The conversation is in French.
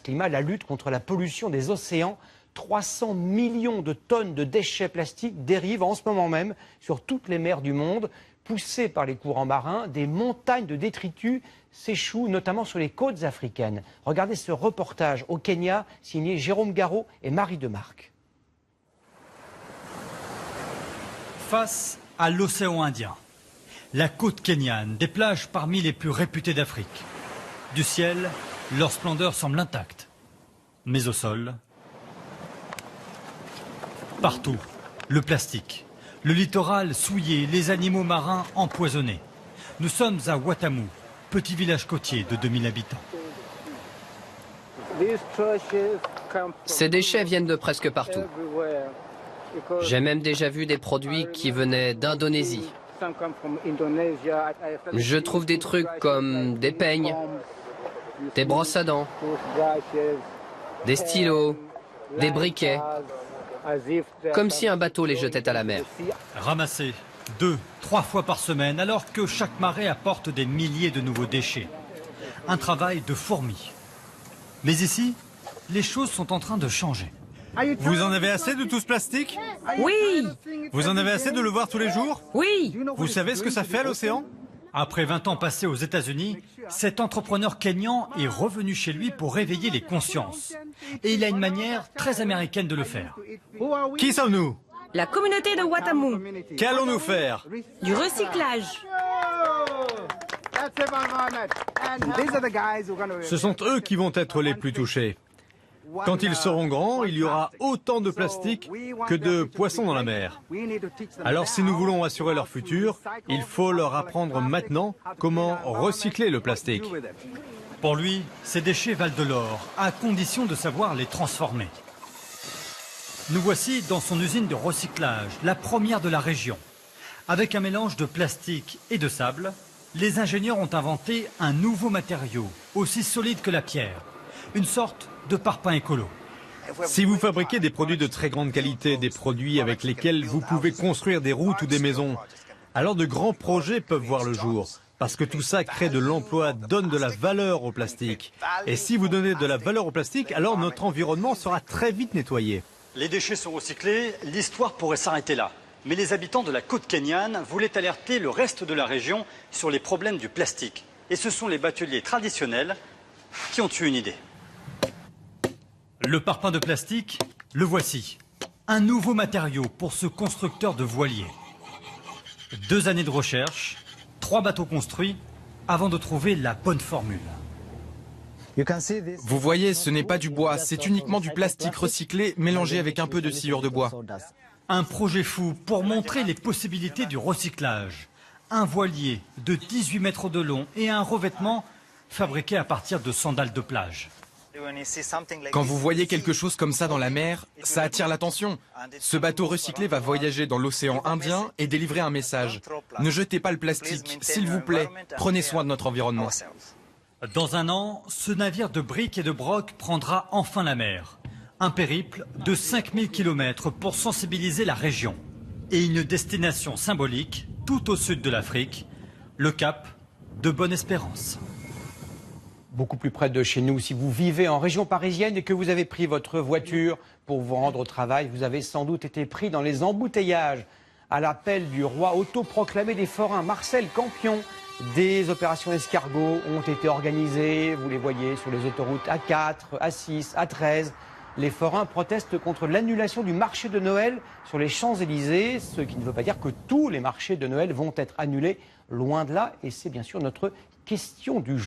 Climat, la lutte contre la pollution des océans. 300 millions de tonnes de déchets plastiques dérivent en ce moment même sur toutes les mers du monde. Poussés par les courants marins, des montagnes de détritus s'échouent, notamment sur les côtes africaines. Regardez ce reportage au Kenya, signé Jérôme Garot et Marie Demarque. Face à l'océan Indien, la côte kenyane, des plages parmi les plus réputées d'Afrique. Du ciel, leur splendeur semble intacte. Mais au sol, partout, le plastique. Le littoral souillé, les animaux marins empoisonnés. Nous sommes à Watamu, petit village côtier de 2000 habitants. Ces déchets viennent de presque partout. J'ai même déjà vu des produits qui venaient d'Indonésie. Je trouve des trucs comme des peignes, des brosses à dents, des stylos, des briquets. Comme si un bateau les jetait à la mer. Ramassés 2, 3 fois par semaine, alors que chaque marée apporte des milliers de nouveaux déchets. Un travail de fourmi. Mais ici, les choses sont en train de changer. Vous en avez assez de tout ce plastique? Oui. Vous en avez assez de le voir tous les jours? Oui. Vous savez ce que ça fait à l'océan? Après 20 ans passés aux États-Unis, cet entrepreneur kényan est revenu chez lui pour réveiller les consciences. Et il a une manière très américaine de le faire. Qui sommes-nous? La communauté de Watamu. Qu'allons-nous faire? Du recyclage. Ce sont eux qui vont être les plus touchés. Quand ils seront grands, il y aura autant de plastique que de poissons dans la mer. Alors si nous voulons assurer leur futur, il faut leur apprendre maintenant comment recycler le plastique. Pour lui, ces déchets valent de l'or, à condition de savoir les transformer. Nous voici dans son usine de recyclage, la première de la région. Avec un mélange de plastique et de sable, les ingénieurs ont inventé un nouveau matériau, aussi solide que la pierre. Une sorte de parpaing écolo. Si vous fabriquez des produits de très grande qualité, des produits avec lesquels vous pouvez construire des routes ou des maisons, alors de grands projets peuvent voir le jour. Parce que tout ça crée de l'emploi, donne de la valeur au plastique. Et si vous donnez de la valeur au plastique, alors notre environnement sera très vite nettoyé. Les déchets sont recyclés, l'histoire pourrait s'arrêter là. Mais les habitants de la côte kenyane voulaient alerter le reste de la région sur les problèmes du plastique. Et ce sont les bateliers traditionnels qui ont eu une idée. Le parpaing de plastique, le voici. Un nouveau matériau pour ce constructeur de voiliers. 2 années de recherche, 3 bateaux construits avant de trouver la bonne formule. Vous voyez, ce n'est pas du bois, c'est uniquement du plastique recyclé mélangé avec un peu de sciure de bois. Un projet fou pour montrer les possibilités du recyclage. Un voilier de 18 mètres de long et un revêtement fabriqué à partir de sandales de plage. Quand vous voyez quelque chose comme ça dans la mer, ça attire l'attention. Ce bateau recyclé va voyager dans l'océan Indien et délivrer un message. Ne jetez pas le plastique, s'il vous plaît, prenez soin de notre environnement. Dans 1 an, ce navire de briques et de broc prendra enfin la mer. Un périple de 5000 km pour sensibiliser la région. Et une destination symbolique tout au sud de l'Afrique, le Cap de Bonne-Espérance. Beaucoup plus près de chez nous, si vous vivez en région parisienne et que vous avez pris votre voiture pour vous rendre au travail, vous avez sans doute été pris dans les embouteillages. À l'appel du roi autoproclamé des forains, Marcel Campion, des opérations escargots ont été organisées. Vous les voyez sur les autoroutes A4, A6, A13. Les forains protestent contre l'annulation du marché de Noël sur les Champs-Élysées, ce qui ne veut pas dire que tous les marchés de Noël vont être annulés, loin de là. Et c'est bien sûr notre question du jour.